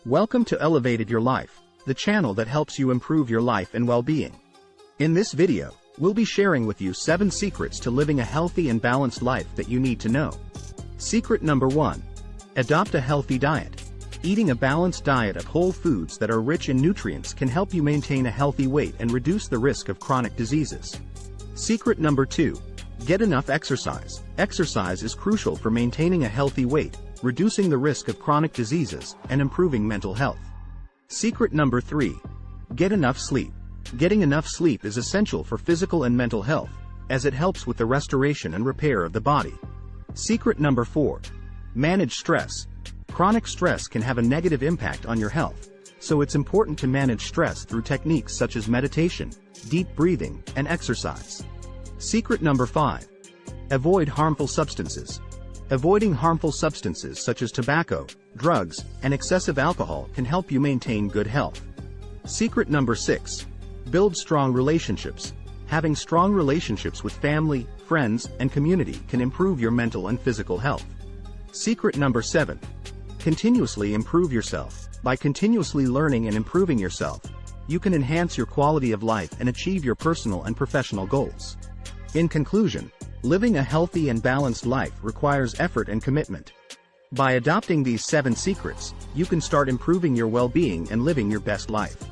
Welcome to Elevated Your Life, the channel that helps you improve your life and well-being. In this video, we'll be sharing with you 7 secrets to living a healthy and balanced life that you need to know. Secret number 1. Adopt a healthy diet. Eating a balanced diet of whole foods that are rich in nutrients can help you maintain a healthy weight and reduce the risk of chronic diseases. Secret number 2. Get enough exercise. Exercise is crucial for maintaining a healthy weight, reducing the risk of chronic diseases, and improving mental health. Secret number 3. Get enough sleep. Getting enough sleep is essential for physical and mental health, as it helps with the restoration and repair of the body. Secret number 4. Manage stress. Chronic stress can have a negative impact on your health, so it's important to manage stress through techniques such as meditation, deep breathing, and exercise. Secret number 5. Avoid harmful substances. Avoiding harmful substances such as tobacco, drugs, and excessive alcohol can help you maintain good health. Secret number 6. Build strong relationships. Having strong relationships with family, friends, and community can improve your mental and physical health. Secret number 7. Continuously improve yourself. By continuously learning and improving yourself, you can enhance your quality of life and achieve your personal and professional goals. In conclusion, living a healthy and balanced life requires effort and commitment. By adopting these 7 secrets, you can start improving your well-being and living your best life.